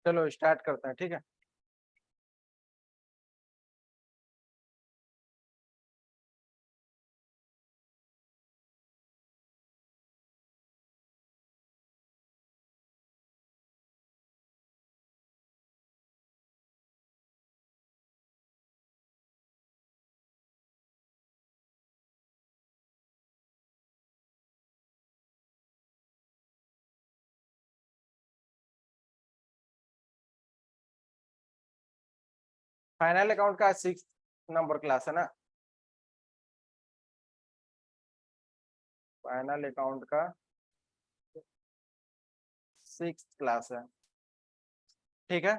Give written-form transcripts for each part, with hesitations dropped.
चलो स्टार्ट करते हैं, ठीक है। फाइनल अकाउंट का 6 नंबर क्लास है ना। फाइनल अकाउंट का 6 क्लास है, ठीक है।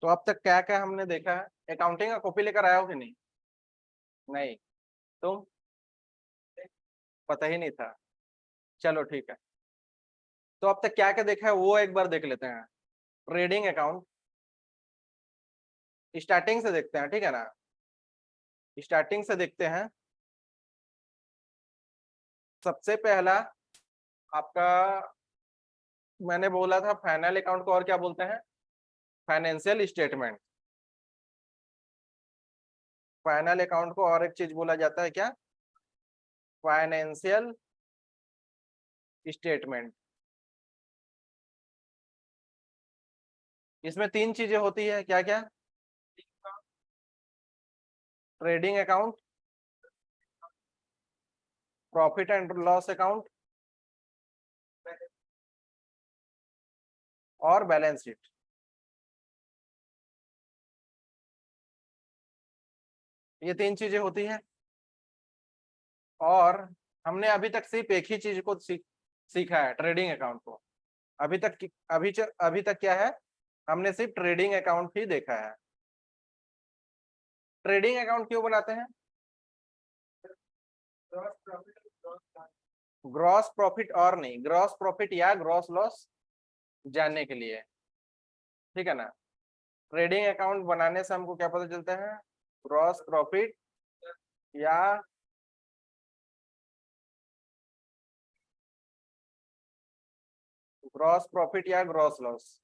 तो अब तक क्या क्या हमने देखा है। अकाउंटिंग का कॉपी लेकर आया हो कि नहीं? नहीं। तुम? पता ही नहीं था। चलो ठीक है। तो अब तक क्या क्या देखा है वो एक बार देख लेते हैं। ट्रेडिंग अकाउंट स्टार्टिंग से देखते हैं, ठीक है ना। स्टार्टिंग से देखते हैं। सबसे पहला आपका, मैंने बोला था फाइनल अकाउंट को और क्या बोलते हैं? Financial statement. फाइनल अकाउंट को और एक चीज बोला जाता है, क्या? Financial statement. इसमें 3 चीजें होती है, क्या क्या? Trading account, profit and loss account और बैलेंस शीट। ये 3 चीजें होती है। और हमने अभी तक सिर्फ एक ही चीज को सीखा है, ट्रेडिंग अकाउंट को। अभी तक क्या है? हमने सिर्फ ट्रेडिंग अकाउंट ही देखा है। ट्रेडिंग अकाउंट क्यों बनाते हैं? ग्रॉस प्रॉफिट और नहीं, ग्रॉस प्रॉफिट या ग्रॉस लॉस जानने के लिए, ठीक है ना। ट्रेडिंग अकाउंट बनाने से हमको क्या पता चलता है? ग्रॉस प्रॉफिट या ग्रॉस लॉस।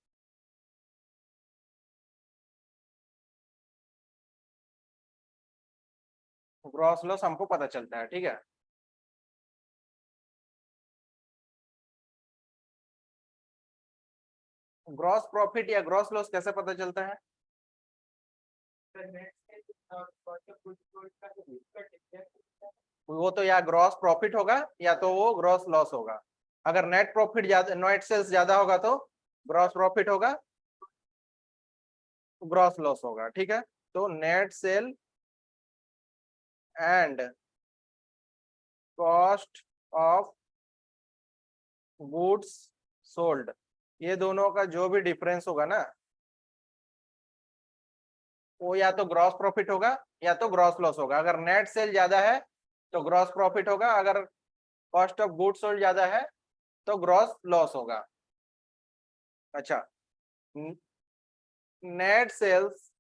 ग्रॉस लॉस हमको पता चलता है, ठीक है। ग्रॉस प्रॉफिट या ग्रॉस लॉस कैसे पता चलता है? वो तो या ग्रॉस प्रॉफिट होगा या तो वो ग्रॉस लॉस होगा। अगर नेट प्रॉफिट ज्यादा, नेट सेल्स ज्यादा होगा तो ग्रॉस प्रॉफिट होगा, ग्रॉस लॉस होगा, ठीक है। तो net cell and cost of goods sold, ये दोनों का जो भी डिफरेंस होगा ना, वो या तो ग्रॉस प्रॉफिट होगा या तो ग्रॉस लॉस होगा। अगर नेट सेल ज्यादा है तो ग्रॉस प्रॉफिट होगा, अगर कॉस्ट ऑफ गुड्स सोल्ड ज्यादा है तो ग्रॉस लॉस होगा। अच्छा, नेट सेल्स,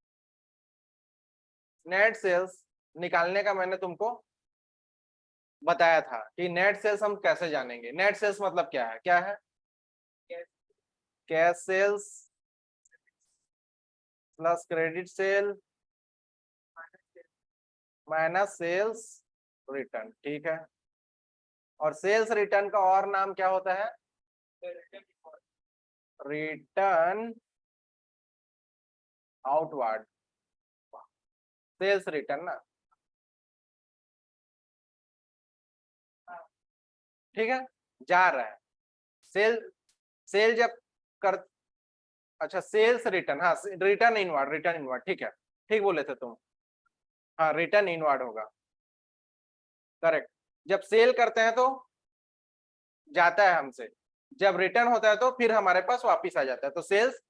नेट सेल्स निकालने का मैंने तुमको बताया था कि नेट सेल्स हम कैसे जानेंगे। नेट सेल्स मतलब क्या है? क्या है? Cash sales plus credit sale minus sales return, ठीक है। और सेल्स रिटर्न का और नाम क्या होता है? Return outward. सेल्स रिटर्न ना, ठीक है, जा रहा है। सेल, सेल जब कर, अच्छा सेल्स रिटर्न, हाँ रिटर्न इनवर्ड, रिटर्न इनवर्ड, ठीक है, ठीक बोले थे तुम। हाँ रिटर्न इनवर्ड होगा, करेक्ट। जब सेल करते हैं तो जाता है हमसे, जब रिटर्न होता है तो फिर हमारे पास वापिस आ जाता है, तो सेल्स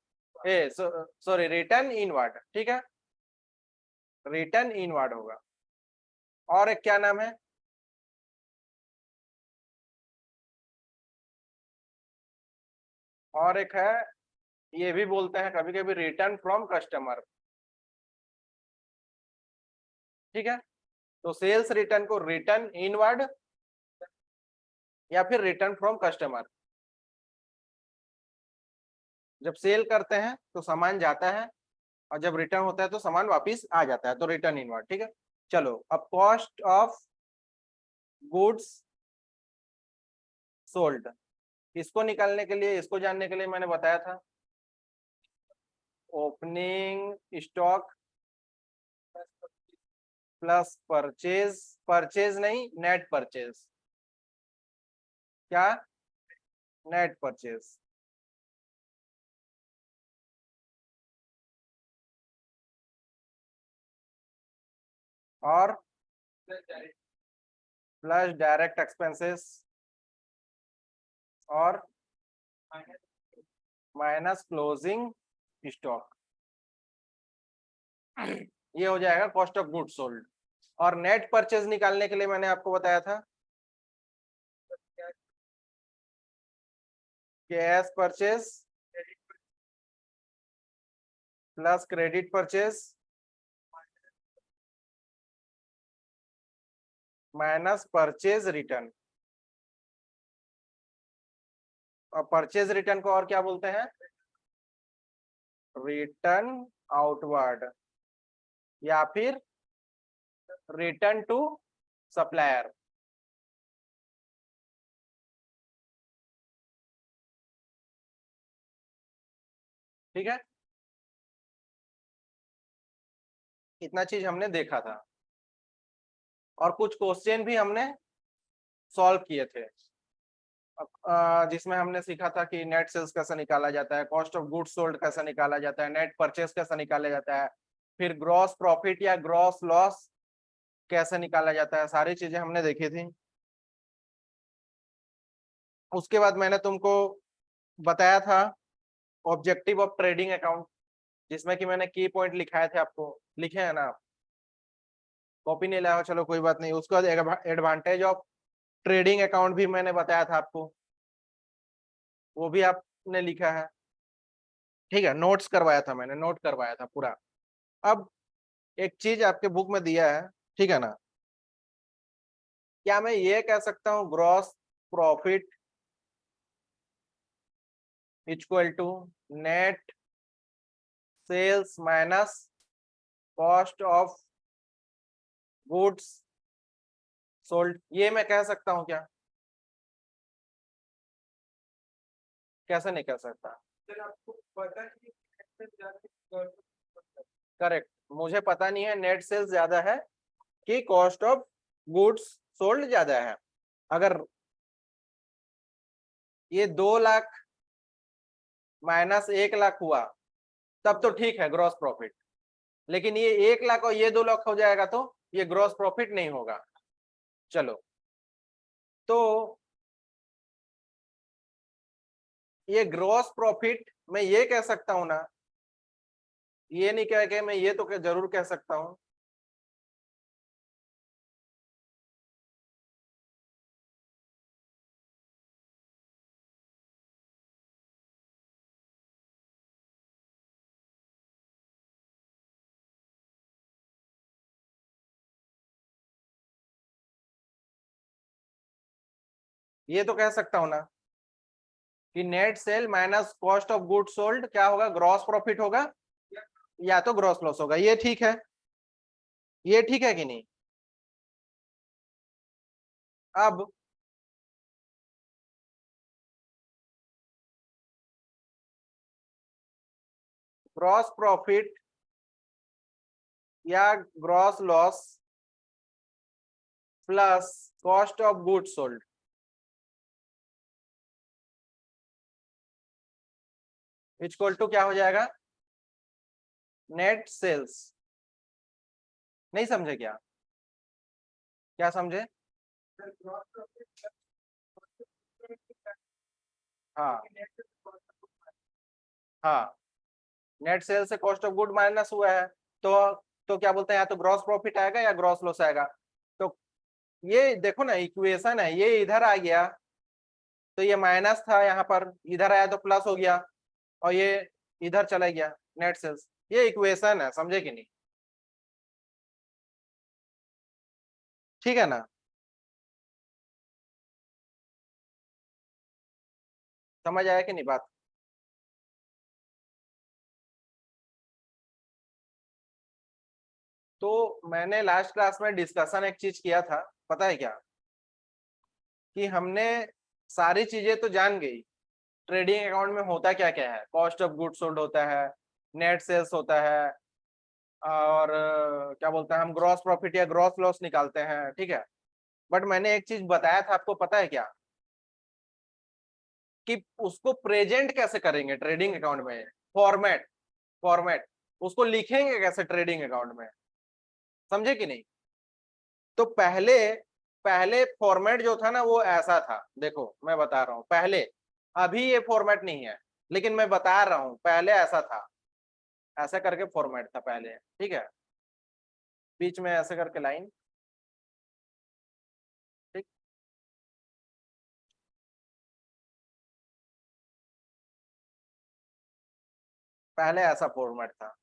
सॉरी रिटर्न इनवर्ड, ठीक है, रिटर्न इनवर्ड होगा। और एक क्या नाम है? और एक है, ये भी बोलते हैं कभी कभी रिटर्न फ्रॉम कस्टमर, ठीक है। तो सेल्स रिटर्न को रिटर्न इनवर्ड या फिर रिटर्न फ्रॉम कस्टमर। जब सेल करते हैं तो सामान जाता है, और जब रिटर्न होता है तो सामान वापिस आ जाता है, तो रिटर्न इनवर्ड। ठीक है, चलो अब कॉस्ट ऑफ गुड्स सोल्ड, इसको निकालने के लिए, इसको जानने के लिए मैंने बताया था opening stock plus purchase, purchase नहीं नेट परचेज, क्या नेट परचेज। और प्लस डायरेक्ट एक्सपेंसेस और माइनस क्लोजिंग स्टॉक, ये हो जाएगा कॉस्ट ऑफ गुड्स सोल्ड। और नेट परचेज निकालने के लिए मैंने आपको बताया था cash purchase plus credit purchase minus purchase return. और परचेज रिटर्न को और क्या बोलते हैं, रिटर्न आउटवर्ड या फिर रिटर्न टू सप्लायर। ठीक है, इतना चीज हमने देखा था, और कुछ क्वेश्चन भी हमने सॉल्व किए थे, जिसमें हमने सीखा था कि नेट सेल्स कैसे निकाला जाता है, कॉस्ट ऑफ गुड्स सोल्ड कैसे निकाला जाता है, नेट परचेस कैसे निकाला जाता है, फिर ग्रॉस प्रॉफिट या ग्रॉस लॉस कैसे निकाला जाता है, सारी चीजें हमने देखी थी। उसके बाद मैंने तुमको बताया था ऑब्जेक्टिव ऑफ ट्रेडिंग अकाउंट, जिसमें कि मैंने की पॉइंट लिखाए थे, आपको लिखे हैं ना आप, कॉपी नहीं लाया हो, चलो कोई बात नहीं। उसके बाद एडवांटेज ऑफ ट्रेडिंग अकाउंट भी मैंने बताया था आपको, वो भी आपने लिखा है। ठीक है, नोट्स करवाया था मैंने, नोट करवाया था पूरा। अब एक चीज आपके बुक में दिया है, ठीक है ना, क्या मैं ये कह सकता हूँ gross profit equal to net sales minus cost of goods sold, ये मैं कह सकता हूँ क्या, कैसे नहीं कह सकता? करेक्ट, मुझे पता नहीं है नेट सेल्स ज्यादा है कि कॉस्ट ऑफ गुड्स सोल्ड ज्यादा है। अगर ये 2 लाख माइनस 1 लाख हुआ तब तो ठीक है ग्रॉस प्रॉफिट, लेकिन ये 1 लाख और ये 2 लाख हो जाएगा तो ये ग्रॉस प्रॉफिट नहीं होगा। चलो, तो ये ग्रॉस प्रॉफिट मैं ये कह सकता हूं ना, ये नहीं कह के मैं ये तो जरूर कह सकता हूं ये तो कह सकता हूं ना कि net cell minus cost of good sold क्या होगा, ग्रॉस प्रॉफिट होगा या तो ग्रॉस लॉस होगा। ये ठीक है, ये ठीक है कि नहीं? अब ग्रॉस प्रॉफिट या gross loss plus cost of good sold equal to क्या हो जाएगा, नेट सेल्स। नहीं समझे क्या, क्या समझे? हाँ हाँ, नेट सेल से कॉस्ट ऑफ गुड माइनस हुआ है, तो क्या बोलते हैं, या तो ग्रॉस प्रॉफिट आएगा या ग्रॉस लॉस आएगा। तो ये देखो ना, इक्वेशन है, ये इधर आ गया तो ये माइनस था, यहाँ पर इधर आया तो प्लस हो गया, और ये इधर चला गया नेट सेल्स। ये इक्वेशन है, समझे कि नहीं? ठीक है ना? समझ आया कि नहीं बात? तो मैंने लास्ट क्लास में डिस्कशन एक चीज किया था, पता है क्या? कि हमने सारी चीजें तो जान गई, ट्रेडिंग अकाउंट में होता क्या क्या है, कॉस्ट ऑफ गुड्स सोल्ड होता है, नेट सेल्स होता है, और क्या बोलते हैं हम, ग्रॉस प्रॉफिट या ग्रॉस लॉस निकालते हैं, ठीक है। बट मैंने एक चीज बताया था आपको, पता है क्या? कि उसको प्रेजेंट कैसे करेंगे ट्रेडिंग अकाउंट में, फॉर्मेट, फॉर्मेट उसको लिखेंगे कैसे ट्रेडिंग अकाउंट में, समझे कि नहीं? तो पहले पहले फॉर्मेट जो था ना वो ऐसा था, देखो मैं बता रहा हूँ पहले, अभी ये फॉर्मेट नहीं है, लेकिन मैं बता रहा हूँ पहले ऐसा था, ऐसा करके फॉर्मेट था पहले, ठीक है, बीच में ऐसे करके लाइन, ठीक। पहले ऐसा फॉर्मेट था।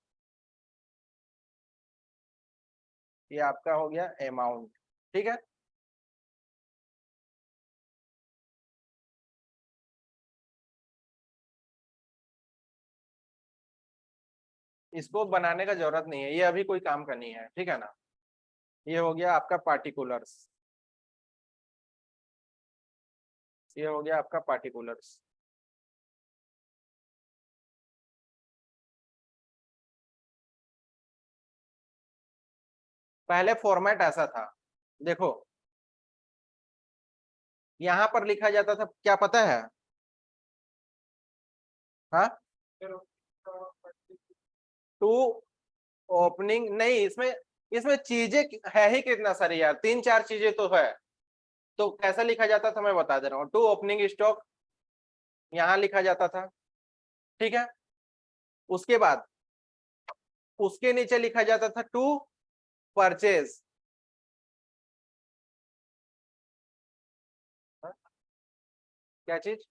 ये आपका हो गया अमाउंट, ठीक है। इसको बनाने का जरूरत नहीं है, ये अभी कोई काम का नहीं है, ठीक है ना। ये हो गया आपका पार्टिकुलर्स, ये हो गया आपका पार्टिकुलर्स। पहले फॉर्मेट ऐसा था, देखो यहाँ पर लिखा जाता था, क्या पता है? हाँ, टू ओपनिंग नहीं, इसमें इसमें चीजें है ही कितना सारी यार, तीन चार चीजें तो है। तो कैसा लिखा जाता था मैं बता दे रहा हूँ, टू ओपनिंग स्टॉक यहाँ लिखा जाता था, ठीक है। उसके बाद उसके नीचे लिखा जाता था टू परचेज, क्या चीज?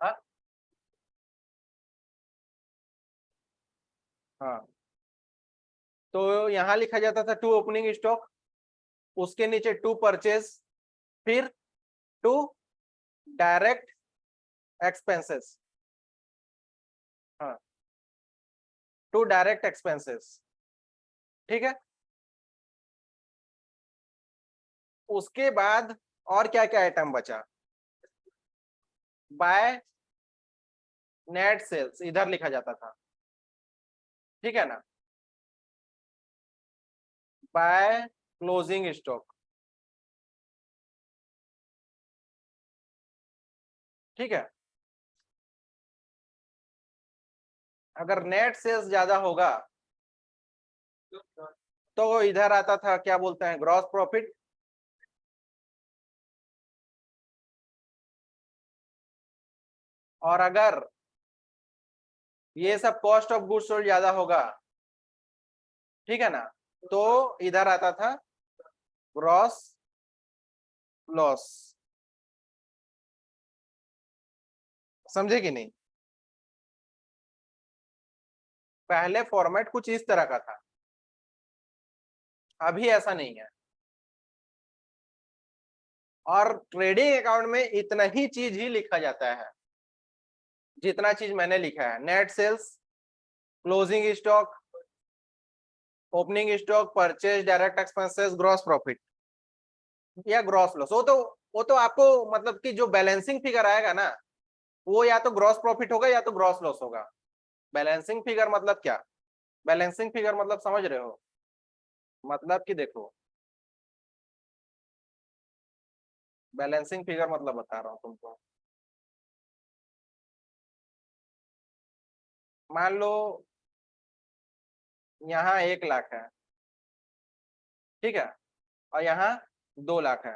हाँ, हाँ, तो यहाँ लिखा जाता था टू ओपनिंग स्टॉक, उसके नीचे टू परचेज, फिर टू डायरेक्ट एक्सपेंसेस, हाँ, टू डायरेक्ट एक्सपेंसेस, ठीक है। उसके बाद और क्या क्या आइटम बचा? बाय नेट सेल्स इधर लिखा जाता था, ठीक है ना, बाय क्लोजिंग स्टॉक, ठीक है। अगर नेट सेल्स ज्यादा होगा तो इधर आता था, क्या बोलते हैं, ग्रॉस प्रॉफिट, और अगर ये सब कॉस्ट ऑफ गुड्स सोल्ड ज्यादा होगा, ठीक है ना, तो इधर आता था ग्रॉस लॉस, समझे कि नहीं? पहले फॉर्मेट कुछ इस तरह का था, अभी ऐसा नहीं है। और ट्रेडिंग अकाउंट में इतना ही चीज ही लिखा जाता है जितना चीज मैंने लिखा है, net sales, closing stock, opening stock, purchase, direct expenses, gross profit या ग्रॉस लॉस। वो तो आपको मतलब कि जो बैलेंसिंग फिगर आएगा ना, वो या तो ग्रॉस प्रॉफिट होगा या तो ग्रॉस लॉस होगा। बैलेंसिंग फिगर मतलब क्या? बैलेंसिंग फिगर मतलब समझ रहे हो? मतलब कि देखो, बैलेंसिंग फिगर मतलब बता रहा हूँ तुमको। मान लो यहाँ 1 लाख है, ठीक है, और यहाँ 2 लाख है,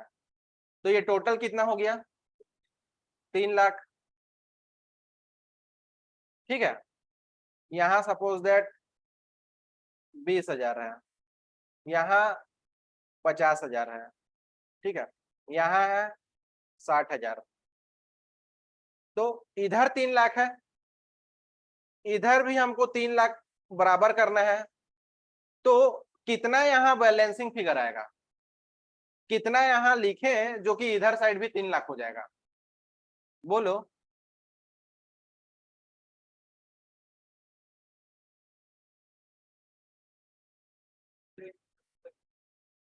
तो ये टोटल कितना हो गया? 3 लाख, ठीक है। यहाँ सपोज दैट 20,000 है, यहाँ 50,000 है, ठीक है, यहाँ है 60,000, तो इधर 3 लाख है, इधर भी हमको 3 लाख बराबर करना है, तो कितना यहाँ बैलेंसिंग फिगर आएगा, कितना यहाँ लिखे जो कि इधर साइड भी 3 लाख हो जाएगा? बोलो।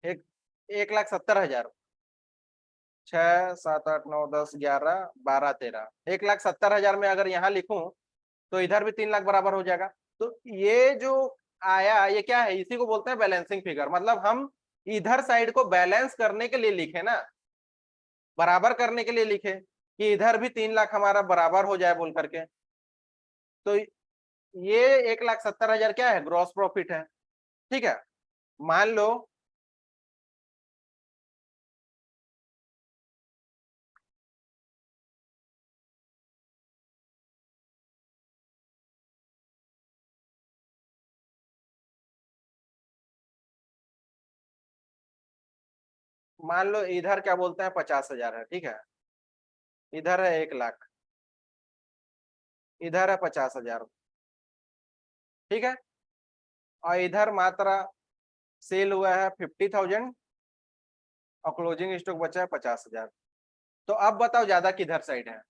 एक 1,70,000। 6, 7, 8, 9, 10, 11, 12, 13, 1,70,000 में अगर यहाँ लिखूं तो इधर भी 3 लाख बराबर हो जाएगा। तो ये जो आया ये क्या है, इसी को बोलते हैं बैलेंसिंग फिगर। मतलब हम इधर साइड को बैलेंस करने के लिए लिखे ना, बराबर करने के लिए लिखे कि इधर भी 3 लाख हमारा बराबर हो जाए बोल करके। तो ये 1,70,000 क्या है, ग्रॉस प्रॉफिट है। ठीक है, मान लो इधर क्या बोलते हैं 50,000 है। ठीक है, इधर है 1 लाख, इधर है 50,000। ठीक है, और इधर मात्रा सेल हुआ है 50,000 और क्लोजिंग स्टॉक बचा है 50,000। तो अब बताओ ज्यादा किधर साइड है,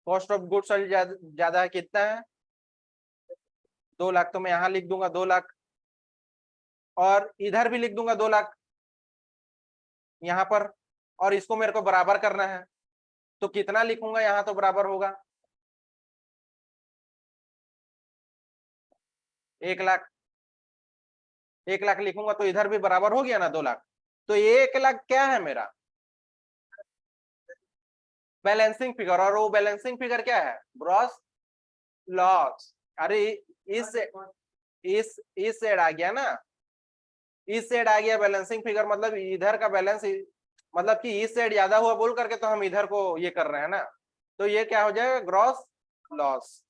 कॉस्ट ऑफ गुड्स सोल्ड ज्यादा है, कितना है 2 लाख। तो मैं यहाँ लिख दूंगा 2 लाख और इधर भी लिख दूंगा 2 लाख यहाँ पर, और इसको मेरे को बराबर करना है। तो कितना लिखूंगा यहाँ तो बराबर होगा 1 लाख। 1 लाख लिखूंगा तो इधर भी बराबर हो गया ना 2 लाख। तो 1 लाख क्या है मेरा बैलेंसिंग फिगर, और वो बैलेंसिंग फिगर क्या है, ग्रॉस लॉस। अरे इस साइड आ गया ना, इस साइड आ गया बैलेंसिंग फिगर, मतलब इधर का बैलेंस, मतलब कि इस साइड ज्यादा हुआ बोल करके तो हम इधर को ये कर रहे हैं ना। तो ये क्या हो जाएगा, ग्रॉस लॉस।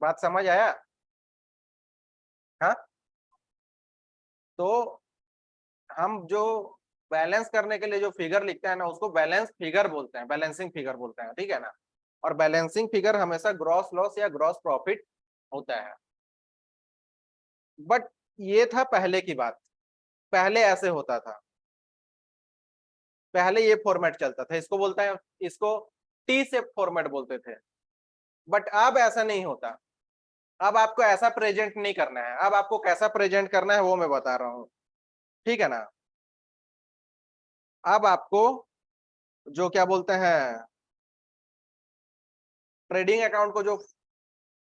बात समझ आया। हाँ, तो हम जो बैलेंस करने के लिए जो फिगर लिखते हैं ना उसको बैलेंस फिगर बोलते हैं, बैलेंसिंग फिगर बोलते हैं। ठीक है ना, और बैलेंसिंग फिगर हमेशा ग्रॉस लॉस या ग्रॉस प्रॉफिट होता है। बट ये था पहले की बात, पहले ऐसे होता था, पहले ये फॉर्मेट चलता था, इसको बोलते हैं, इसको टी शेप फॉर्मेट बोलते थे। बट अब ऐसा नहीं होता, अब आपको ऐसा प्रेजेंट नहीं करना है। अब आपको कैसा प्रेजेंट करना है वो मैं बता रहा हूँ। ठीक है ना, अब आपको जो क्या बोलते हैं, ट्रेडिंग अकाउंट को जो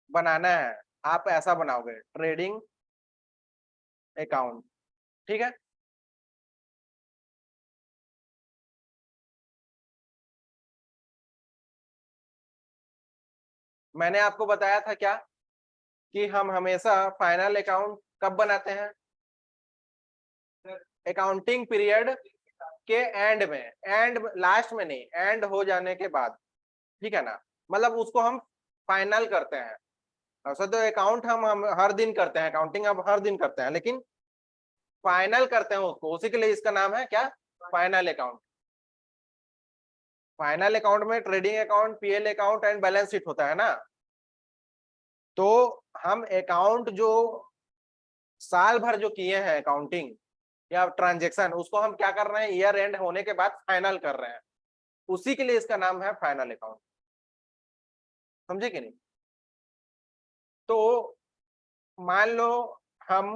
बनाना है, आप ऐसा बनाओगे ट्रेडिंग अकाउंट। ठीक है, मैंने आपको बताया था क्या कि हम हमेशा फाइनल अकाउंट कब बनाते हैं, अकाउंटिंग पीरियड के एंड में, एंड लास्ट में नहीं, एंड हो जाने के बाद। ठीक है ना, मतलब उसको हम फाइनल करते हैं। ऐसा तो अकाउंट हम हर दिन करते हैं, अकाउंटिंग अब हर दिन करते हैं, लेकिन फाइनल करते हैं उसको, उसी के लिए इसका नाम है क्या, फाइनल अकाउंट। फाइनल अकाउंट में trading account, PL account and balance sheet होता है ना। तो हम अकाउंट जो साल भर जो किए हैं अकाउंटिंग या ट्रांजेक्शन, उसको हम क्या कर रहे हैं, ईयर एंड होने के बाद फाइनल कर रहे हैं, उसी के लिए इसका नाम है फाइनल अकाउंट। समझे कि नहीं। तो मान लो हम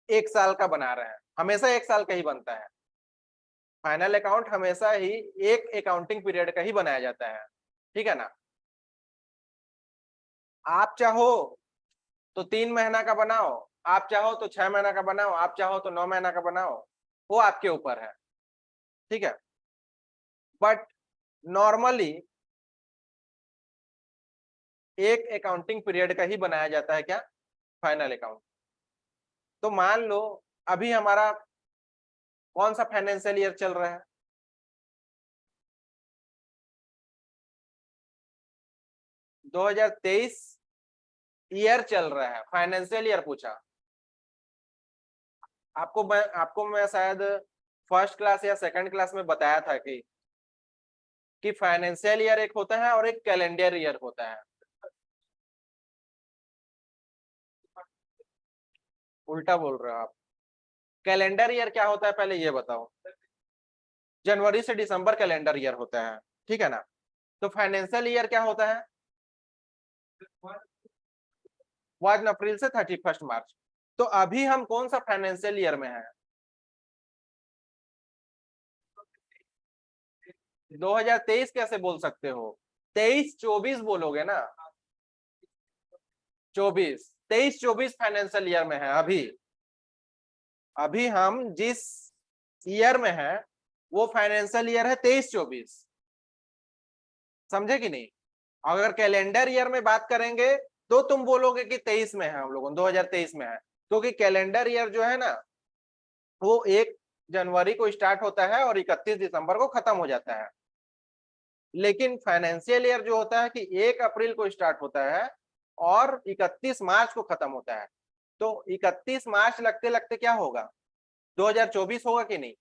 1 साल का बना रहे हैं, हमेशा 1 साल का ही बनता है फाइनल अकाउंट, हमेशा ही एक अकाउंटिंग पीरियड का ही बनाया जाता है। ठीक है ना, आप चाहो तो 3 महीना का बनाओ, आप चाहो तो 6 महीना का बनाओ, आप चाहो तो 9 महीना का बनाओ, वो आपके ऊपर है। ठीक है, बट नॉर्मली एक अकाउंटिंग पीरियड का ही बनाया जाता है क्या, फाइनल अकाउंट। तो मान लो अभी हमारा कौन सा फाइनेंशियल ईयर चल रहा है, 2023 ईयर चल रहा है, फाइनेंशियल ईयर पूछा। आपको मैं शायद फर्स्ट क्लास या सेकंड क्लास में बताया था कि फाइनेंशियल ईयर एक होता है और एक कैलेंडर ईयर होता है। उल्टा बोल रहे हो आप। कैलेंडर ईयर क्या होता है पहले ये बताओ। जनवरी से दिसंबर कैलेंडर ईयर होता है, ठीक है ना। तो फाइनेंशियल ईयर क्या होता है? 1 अप्रैल से 31 मार्च। तो अभी हम कौन सा फाइनेंशियल ईयर में है? 2023 कैसे बोल सकते हो? 23-24 बोलोगे ना। 24 फाइनेंशियल ईयर में है अभी। अभी हम जिस ईयर में है वो फाइनेंशियल ईयर है 23-24। समझे कि नहीं? अगर कैलेंडर ईयर में बात करेंगे तो तुम बोलोगे कि 23 में है, हम लोगों 2023 में है, क्योंकि कैलेंडर ईयर जो है ना वो 1 जनवरी को स्टार्ट होता है और 31 दिसंबर को खत्म हो जाता है। लेकिन फाइनेंशियल ईयर जो होता है कि 1 अप्रैल को स्टार्ट होता है और 31 मार्च को खत्म होता है। तो 31 मार्च लगते लगते क्या होगा? 2024 होगा कि नहीं?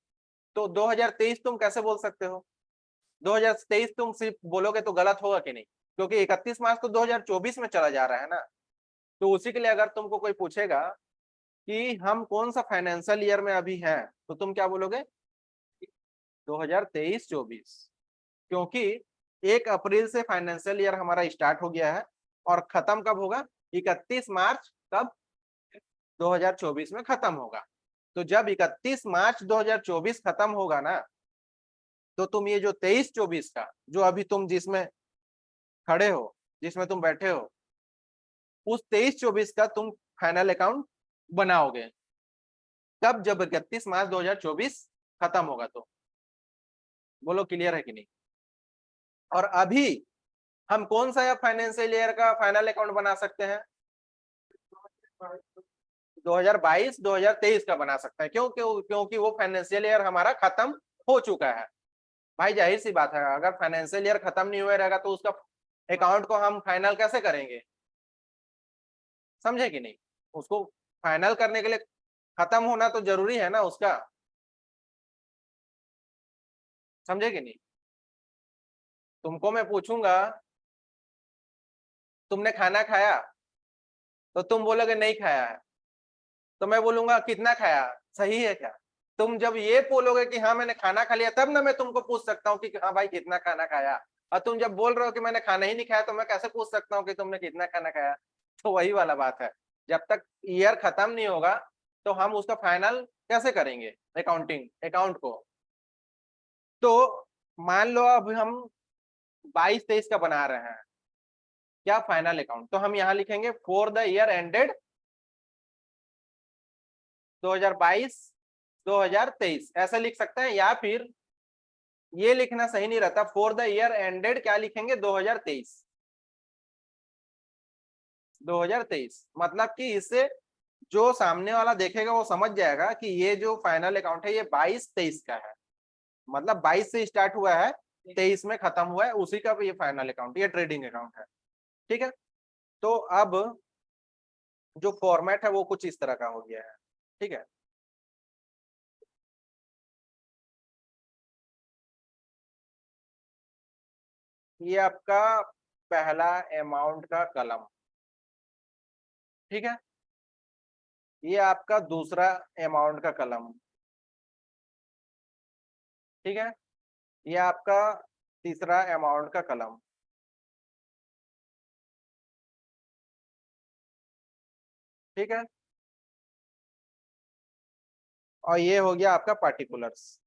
तो 2023 तुम कैसे बोल सकते हो? 2023 तुम सिर्फ बोलोगे तो गलत होगा कि नहीं? क्योंकि 31 मार्च तो 2024 में चला जा रहा है ना। तो उसी के लिए अगर तुमको कोई पूछेगा कि हम कौन सा फाइनेंशियल ईयर में अभी हैं, तो तुम क्या बोलोगे? 2023-24। क्योंकि 1 अप्रैल से फाइनेंशियल ईयर हमारा स्टार्ट हो गया है और खत्म कब होगा? 31 मार्च कब? 2024 में खत्म होगा। तो जब 31 मार्च 2024 खत्म होगा ना, तो तुम ये जो 23-24 का जो अभी तुम जिसमें खड़े हो, जिसमें तुम बैठे हो, उस 23-24 का तुम फाइनल अकाउंट बनाओगे। तब जब 31 मार्च 2024 खत्म होगा तो। बोलो क्लियर है कि नहीं? और अभी हम कौन सा फाइनेंशियल ईयर का फाइनल अकाउंट बना सकते हैं? 2022 2023 का बना सकते हैं। क्यों? क्योंकि वो फाइनेंशियल ईयर हमारा खत्म हो चुका है। भाई जाहिर सी बात है, अगर फाइनेंशियल ईयर खत्म नहीं हुआ रहेगा तो उसका अकाउंट को हम फाइनल कैसे करेंगे? समझे कि नहीं? उसको फाइनल करने के लिए खत्म होना तो जरूरी है ना उसका। समझे कि नहीं? तुमको मैं पूछूंगा तुमने खाना खाया, तो तुम बोलोगे नहीं खाया है। तो मैं बोलूंगा कितना खाया, सही है क्या? तुम जब ये बोलोगे कि हाँ मैंने खाना खा लिया, तब ना मैं तुमको पूछ सकता हूँ कि हाँ भाई कितना खाना खाया। और तुम जब बोल रहे हो कि मैंने खाना ही नहीं खाया, तो मैं कैसे पूछ सकता हूँ कि तुमने कितना खाना खाया? तो वही वाला बात है। जब तक ईयर खत्म नहीं होगा तो हम उसका फाइनल कैसे करेंगे अकाउंट को? तो मान लो अब हम 22-23 का बना रहे हैं क्या फाइनल अकाउंट, तो हम यहाँ लिखेंगे फॉर द ईयर एंडेड 2022 2023 ऐसा लिख सकते हैं, या फिर ये लिखना सही नहीं रहता, फॉर द ईयर एंडेड क्या लिखेंगे? 2023। 2023 मतलब कि इससे जो सामने वाला देखेगा वो समझ जाएगा कि ये जो फाइनल अकाउंट है ये 22-23 का है। मतलब 22 से स्टार्ट हुआ है, 23 में खत्म हुआ है, उसी का ये फाइनल अकाउंट, ये ट्रेडिंग अकाउंट है। ठीक है। तो अब जो फॉर्मेट है वो कुछ इस तरह का हो गया है। ठीक है। ये आपका पहला अमाउंट का कलम, ठीक है। ये आपका दूसरा अमाउंट का कलम, ठीक है। ये आपका तीसरा अमाउंट का कलम, ठीक है। और ये हो गया आपका पार्टिकुलर्स।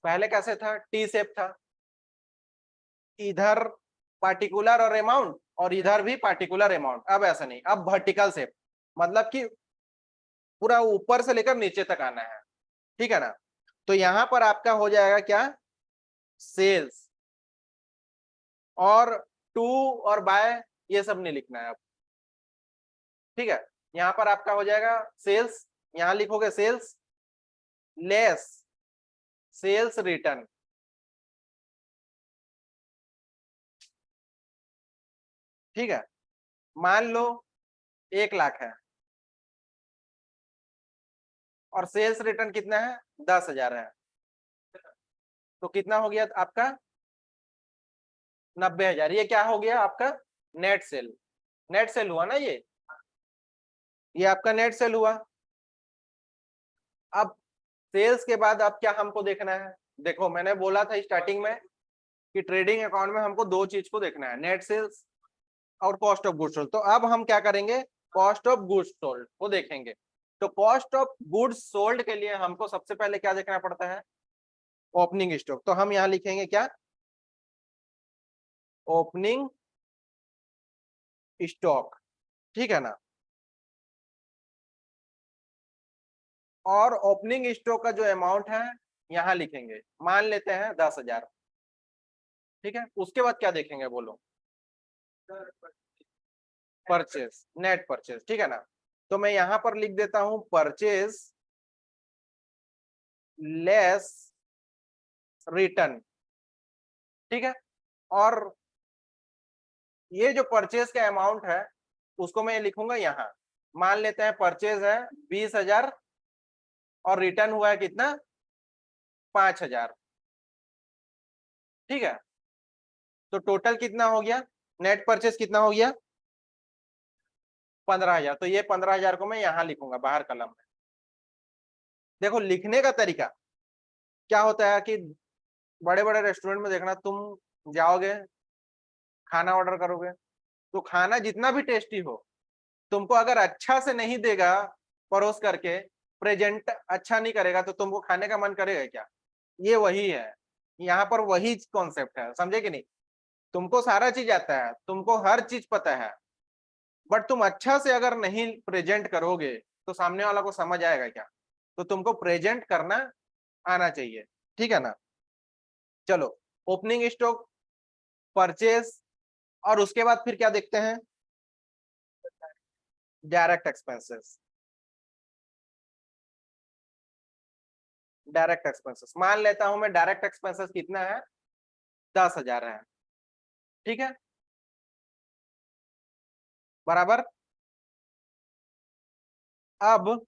पहले कैसे था? टी शेप था, इधर पार्टिकुलर और अमाउंट और इधर भी पार्टिकुलर अमाउंट। अब ऐसा नहीं, अब वर्टिकल शेप, मतलब कि पूरा ऊपर से लेकर नीचे तक आना है, ठीक है ना। तो यहां पर आपका हो जाएगा क्या? सेल्स। और टू और बाय ये सब नहीं लिखना है अब, ठीक है। यहाँ पर आपका हो जाएगा सेल्स, यहाँ लिखोगे सेल्स लेस सेल्स रिटर्न, ठीक है। मान लो 1 लाख है और सेल्स रिटर्न कितना है? 10,000 है। तो कितना हो गया आपका? 90,000। ये क्या हो गया आपका? Net cell. नेट सेल हुआ ना, ये आपका नेट सेल हुआ। अब सेल्स के बाद अब क्या हमको देखना है, देखो मैंने बोला था स्टार्टिंग में कि ट्रेडिंग अकाउंट में हमको दो चीज को देखना है, नेट सेल्स और कॉस्ट ऑफ गुड्स सोल्ड। तो अब हम क्या करेंगे, कॉस्ट ऑफ गुड्स सोल्ड को देखेंगे। तो कॉस्ट ऑफ गुड्स सोल्ड के लिए हमको सबसे पहले क्या देखना पड़ता है, ओपनिंग स्टॉक। तो हम यहां लिखेंगे क्या, ओपनिंग स्टॉक, ठीक है ना। और ओपनिंग स्टॉक का जो अमाउंट है यहां लिखेंगे, मान लेते हैं 10,000, ठीक है। उसके बाद क्या देखेंगे बोलो, परचेज, नेट परचेज, ठीक है ना। तो मैं यहां पर लिख देता हूं परचेज लेस रिटर्न, ठीक है। और ये जो परचेज का अमाउंट है उसको मैं लिखूंगा यहाँ, मान लेते हैं परचेज है 20,000 और रिटर्न हुआ है कितना, 5,000, ठीक है। तो टोटल कितना हो गया, नेट परचेज कितना हो गया, 15,000। तो ये 15,000 को मैं यहाँ लिखूंगा बाहर कलम में। देखो लिखने का तरीका क्या होता है कि बड़े बड़े रेस्टोरेंट में देखना, तुम जाओगे खाना ऑर्डर करोगे, तो खाना जितना भी टेस्टी हो, तुमको अगर अच्छा से नहीं देगा परोस करके, प्रेजेंट अच्छा नहीं करेगा, तो तुमको खाने का मन करेगा क्या। ये वही है, यहाँ पर वही कॉन्सेप्ट है, समझे कि नहीं। तुमको सारा चीज आता है, तुमको हर चीज पता है, बट तुम अच्छा से अगर नहीं प्रेजेंट करोगे तो सामने वाला को समझ आएगा क्या। तो तुमको प्रेजेंट करना आना चाहिए, ठीक है ना। चलो, ओपनिंग स्टॉक, परचेज, और उसके बाद फिर क्या देखते हैं, डायरेक्ट एक्सपेंसेस। डायरेक्ट एक्सपेंसेस मान लेता हूं मैं, डायरेक्ट एक्सपेंसेस कितना है, 10,000 है, ठीक है, बराबर। अब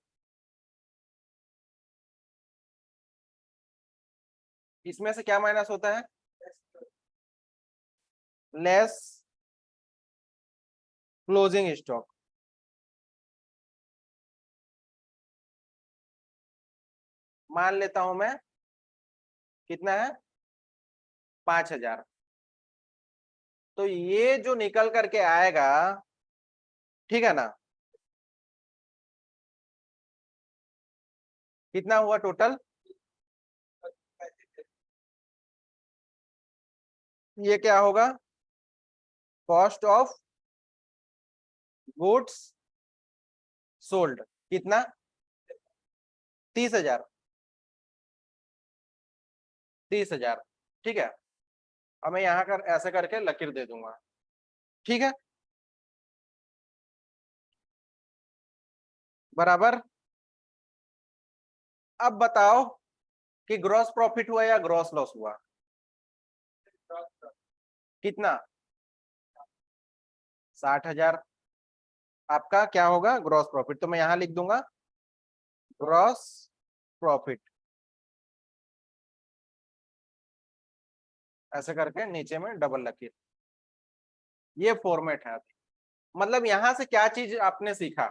इसमें से क्या माइनस होता है, लेस क्लोजिंग स्टॉक। मान लेता हूं मैं कितना है, 5,000। तो ये जो निकल करके आएगा, ठीक है ना, कितना हुआ टोटल, ये क्या होगा, कॉस्ट ऑफ गुड्स सोल्ड, कितना, 30,000, 30,000, ठीक है। अब मैं यहाँ कर ऐसे करके लकीर दे दूंगा, ठीक है, बराबर। अब बताओ कि ग्रॉस प्रॉफिट हुआ या ग्रॉस लॉस हुआ, कितना, 60,000। आपका क्या होगा, ग्रॉस प्रॉफिट। तो मैं यहां लिख दूंगा ग्रॉस प्रॉफिट, ऐसे करके नीचे में डबल लकीर। ये फॉर्मेट है। मतलब यहां से क्या चीज आपने सीखा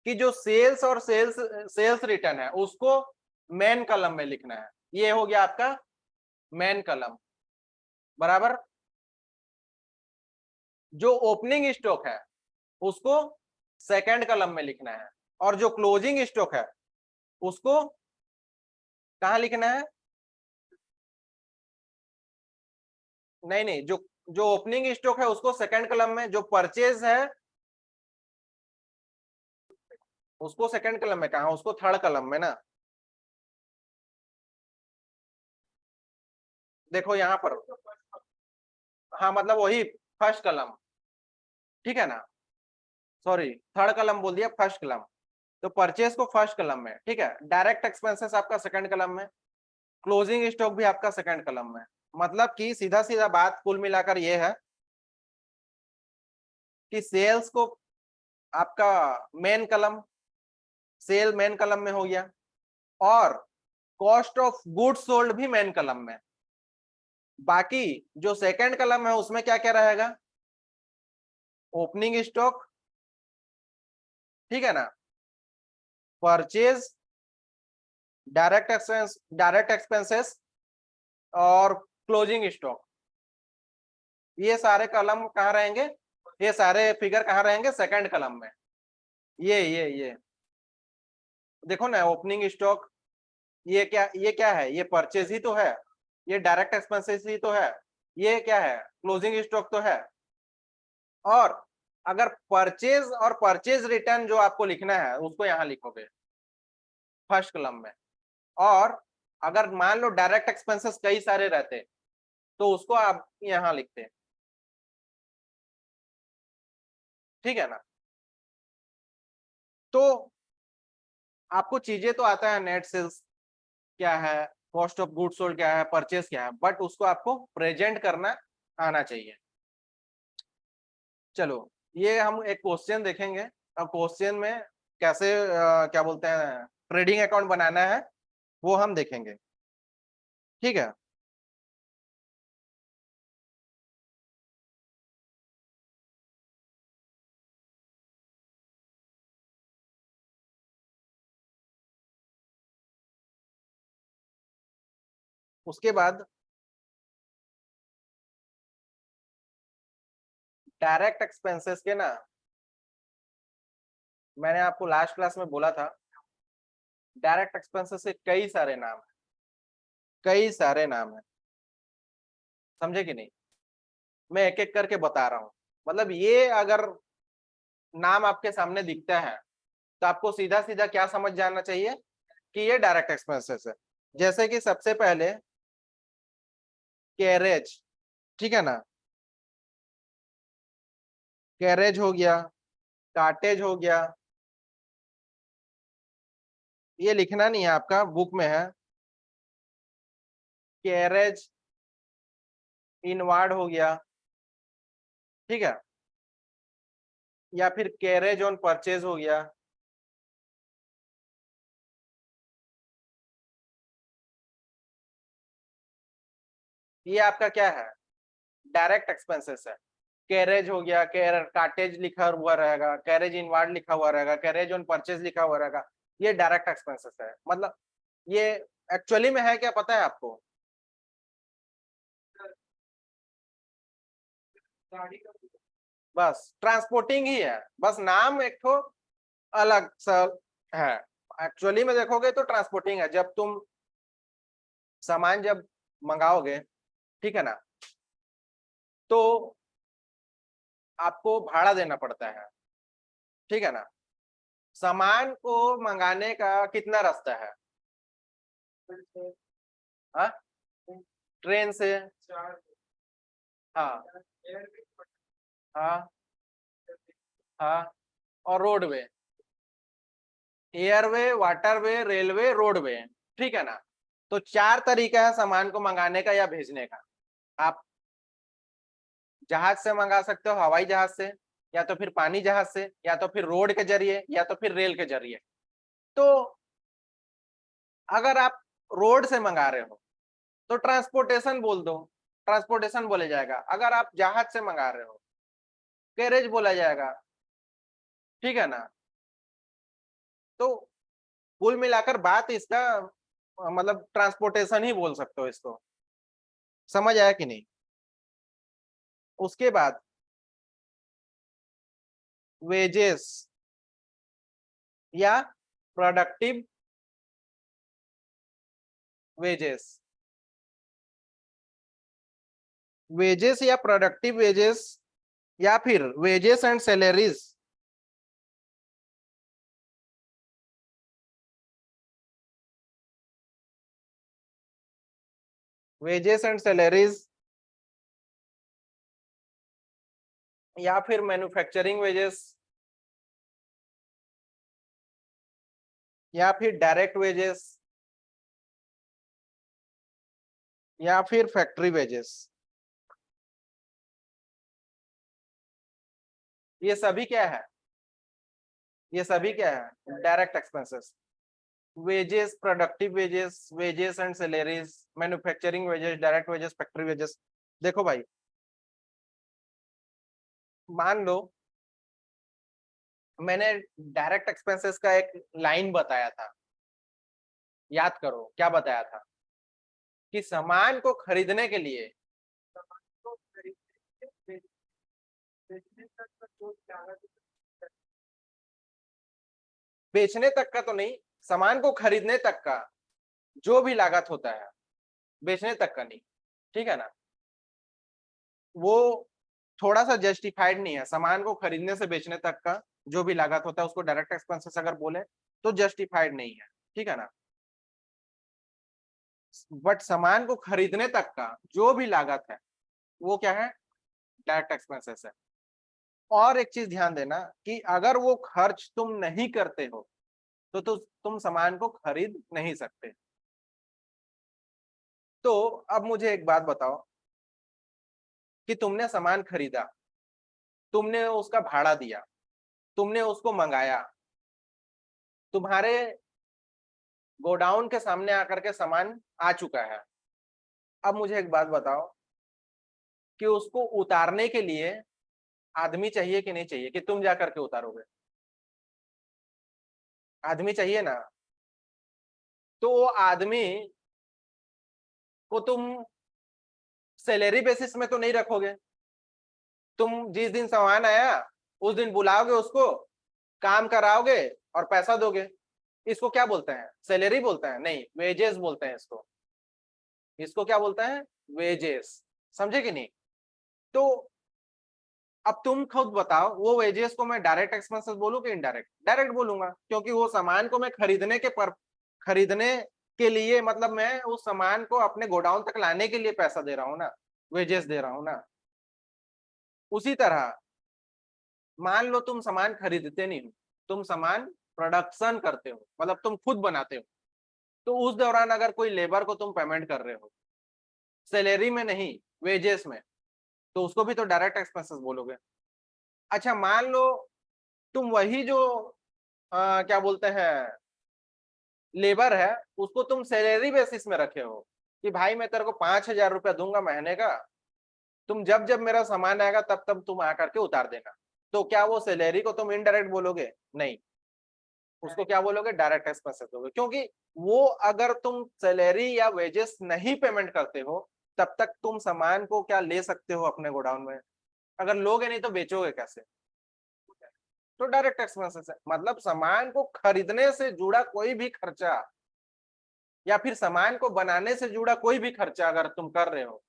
कि जो सेल्स और सेल्स रिटर्न है उसको मेन कलम में लिखना है। ये हो गया आपका मेन कलम, बराबर। जो ओपनिंग स्टॉक है उसको सेकंड कलम में लिखना है, और जो क्लोजिंग स्टॉक है उसको कहां लिखना है, नहीं नहीं, जो जो ओपनिंग स्टॉक है उसको सेकंड कलम में, जो परचेज है उसको सेकंड कलम में, कहा उसको थर्ड कलम में ना। देखो यहाँ पर, हाँ मतलब वही फर्स्ट कलम, ठीक है ना, सॉरी थर्ड कलम बोल दिया, फर्स्ट कलम। तो परचेज को फर्स्ट कलम में, ठीक है। डायरेक्ट एक्सपेंसेस आपका सेकंड कलम में, क्लोजिंग स्टॉक भी आपका सेकंड कलम में। मतलब कि सीधा सीधा बात कुल मिलाकर ये है कि सेल्स को आपका मेन कलम, सेल मेन कलम में हो गया, और कॉस्ट ऑफ गुड्स सोल्ड भी मेन कलम में। बाकी जो सेकंड कलम है उसमें क्या क्या रहेगा, ओपनिंग स्टॉक, ठीक है ना, परचेज, डायरेक्ट एक्सपेंसेस और क्लोजिंग स्टॉक, ये सारे कलम कहाँ रहेंगे, ये सारे फिगर कहाँ रहेंगे, सेकंड कलम में। ये देखो ना, ओपनिंग स्टॉक, ये क्या है, ये परचेज ही तो है, ये डायरेक्ट एक्सपेंसेस ही तो है, ये क्या है, क्लोजिंग स्टॉक तो है। और अगर परचेज और परचेज रिटर्न जो आपको लिखना है उसको यहां लिखोगे फर्स्ट कलम में। और अगर मान लो डायरेक्ट एक्सपेंसेस कई सारे रहते तो उसको आप यहां लिखते, ठीक है ना। तो आपको चीजें तो आता है, नेट सेल्स क्या है, कॉस्ट ऑफ गुड्स सोल्ड क्या है, परचेज क्या है, बट उसको आपको प्रेजेंट करना आना चाहिए। चलो, ये हम एक क्वेश्चन देखेंगे। अब क्वेश्चन में कैसे क्या बोलते हैं, ट्रेडिंग अकाउंट बनाना है वो हम देखेंगे, ठीक है। उसके बाद डायरेक्ट एक्सपेंसेस के ना, मैंने आपको लास्ट क्लास में बोला था, डायरेक्ट एक्सपेंसेस के कई सारे नाम है, कई सारे नाम है, समझे कि नहीं। मैं एक एक करके बता रहा हूँ। मतलब ये अगर नाम आपके सामने दिखता है तो आपको सीधा सीधा क्या समझ जाना चाहिए कि ये डायरेक्ट एक्सपेंसेस है। जैसे कि सबसे पहले कैरेज, ठीक है ना, कैरेज हो गया, कार्टेज हो गया, ये लिखना नहीं है, आपका बुक में है। कैरेज इनवार्ड हो गया, ठीक है, या फिर कैरेज ऑन परचेज हो गया। ये आपका क्या है, डायरेक्ट एक्सपेंसेस है। कैरेज हो गया, कार्टेज लिखा हुआ रहेगा, कैरेज इनवार्ड लिखा हुआ रहेगा, कैरेज ऑन परचेज लिखा हुआ रहेगा, ये डायरेक्ट एक्सपेंसेस है। मतलब ये एक्चुअली में है क्या पता है आपको, बस ट्रांसपोर्टिंग ही है, बस नाम एक तो अलग सा है। एक्चुअली में देखोगे तो ट्रांसपोर्टिंग है। जब तुम सामान जब मंगाओगे, ठीक है ना, तो आपको भाड़ा देना पड़ता है, ठीक है ना। सामान को मंगाने का कितना रास्ता है, हाँ, ट्रेन से, हाँ, हाँ, हाँ, और roadway, airway, waterway, railway, roadway, ठीक है ना। तो चार तरीका है सामान को मंगाने का या भेजने का। आप जहाज से मंगा सकते हो, हवाई जहाज से, या तो फिर पानी जहाज से, या तो फिर रोड के जरिए, या तो फिर रेल के जरिए। तो अगर आप रोड से मंगा रहे हो तो ट्रांसपोर्टेशन बोल दो, ट्रांसपोर्टेशन बोले जाएगा। अगर आप जहाज से मंगा रहे हो, कैरेज बोला जाएगा, ठीक है ना। तो कुल मिलाकर बात इसका मतलब ट्रांसपोर्टेशन ही बोल सकते हो इसको। समझ आया कि नहीं। उसके बाद वेजेस या प्रोडक्टिव वेजेस, वेजेस या प्रोडक्टिव वेजेस, या फिर wages and salaries, wages and salaries, या फिर मैन्युफैक्चरिंग वेजेस, या फिर डायरेक्ट वेजेस, या फिर फैक्ट्री वेजेस, ये सभी क्या है, ये सभी क्या है, direct expenses. Wages, productive wages, wages and salaries, manufacturing wages, direct wages, factory wages. देखो भाई, मान लो मैंने डायरेक्ट एक्सपेंसेस का एक लाइन बताया था, याद करो क्या बताया था, कि सामान को खरीदने के लिए बेचने तक का तो नहीं, सामान को खरीदने तक का जो भी लागत होता है, बेचने तक का नहीं, ठीक है ना, वो थोड़ा सा जस्टिफाइड नहीं है। सामान को खरीदने से बेचने तक का जो भी लागत होता है उसको डायरेक्ट एक्सपेंसेस अगर बोले तो जस्टिफाइड नहीं है, ठीक है ना। बट सामान को खरीदने तक का जो भी लागत है वो क्या है, डायरेक्ट एक्सपेंसेस है। और एक चीज ध्यान देना कि अगर वो खर्च तुम नहीं करते हो तो तुम सामान को खरीद नहीं सकते। तो अब मुझे एक बात बताओ कि तुमने सामान खरीदा, तुमने उसका भाड़ा दिया, तुमने उसको मंगाया, तुम्हारे गोडाउन के सामने आकर के सामान आ चुका है। अब मुझे एक बात बताओ कि उसको उतारने के लिए आदमी चाहिए कि नहीं चाहिए, कि तुम जा करके उतारोगे? आदमी चाहिए ना। तो वो आदमी को तुम सैलरी बेसिस में तो नहीं रखोगे। तुम जिस दिन सामान आया उस दिन बुलाओगे उसको, काम कराओगे और पैसा दोगे। इसको क्या बोलते हैं, सैलरी बोलते हैं? नहीं, वेजेस बोलते हैं इसको। इसको क्या बोलते हैं, वेजेस। समझे कि नहीं? तो अब तुम खुद बताओ, वो वेजेस को मैं डायरेक्ट एक्सपेंसेस बोलूं कि इनडायरेक्ट? डायरेक्ट बोलूंगा, क्योंकि वो सामान को मैं खरीदने के लिए, मतलब मैं उस सामान को अपने गोडाउन तक लाने के लिए पैसा दे रहा हूं ना, वेजेस दे रहा हूं ना। उसी तरह मान लो तुम सामान खरीदते नहीं हो, तुम सामान प्रोडक्शन करते हो, मतलब तुम खुद बनाते हो, तो उस दौरान अगर कोई लेबर को तुम पेमेंट कर रहे हो, सैलरी में नहीं, वेजेस में, तो उसको भी तो डायरेक्ट एक्सपेंसेस बोलोगे। अच्छा मान लो तुम वही जो क्या बोलते हैं लेबर है, उसको तुम सैलरी बेसिस में रखे हो कि भाई मैं तेरे को 5,000 रुपया दूंगा महीने का, तुम जब जब मेरा सामान आएगा तब तब तुम आकर के उतार देना। तो क्या वो सैलरी को तुम इनडायरेक्ट बोलोगे? नहीं, उसको क्या बोलोगे, डायरेक्ट एक्सपेंसेस बोलोगे। क्योंकि वो अगर तुम सैलरी या वेजेस नहीं पेमेंट करते हो तब तक तुम सामान को क्या ले सकते हो अपने गोडाउन में? अगर लोगे नहीं तो बेचोगे कैसे? तो डायरेक्ट एक्सपेंसेस है। मतलब सामान को खरीदने से जुड़ा कोई भी खर्चा या फिर सामान को बनाने से जुड़ा कोई भी खर्चा अगर तुम कर रहे हो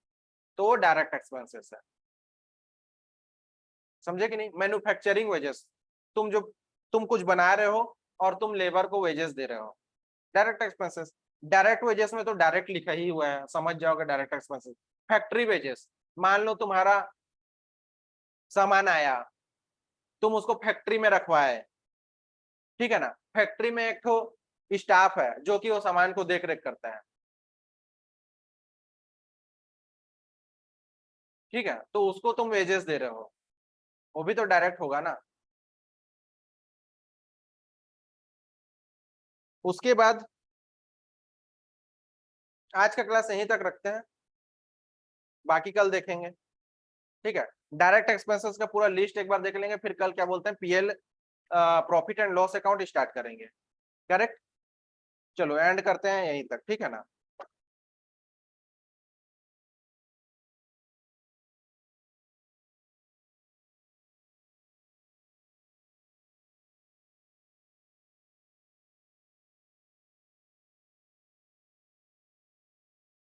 तो वो डायरेक्ट एक्सपेंसेस है। समझे कि नहीं? मैन्युफैक्चरिंग वेजेस, तुम कुछ बना रहे हो और तुम लेबर को वेजेस दे रहे हो, डायरेक्ट एक्सपेंसेस। डायरेक्ट वेजेस में तो डायरेक्ट लिखा ही हुआ है, समझ जाओगे डायरेक्ट एक्सपेंसेस। फैक्ट्री वेजेस, मान लो तुम्हारा सामान आया, तुम उसको फैक्ट्री में रखवाए, ठीक है ना, फैक्ट्री में एक तो स्टाफ है जो कि वो सामान को देख रेख करता है, ठीक है, तो उसको तुम वेजेस दे रहे हो, वो भी तो डायरेक्ट होगा ना। उसके बाद आज का क्लास यहीं तक रखते हैं, बाकी कल देखेंगे, ठीक है। डायरेक्ट एक्सपेंसेस का पूरा लिस्ट एक बार देख लेंगे, फिर कल क्या बोलते हैं PL profit and loss account start करेंगे। करेक्ट? चलो एंड करते हैं यहीं तक, ठीक है ना।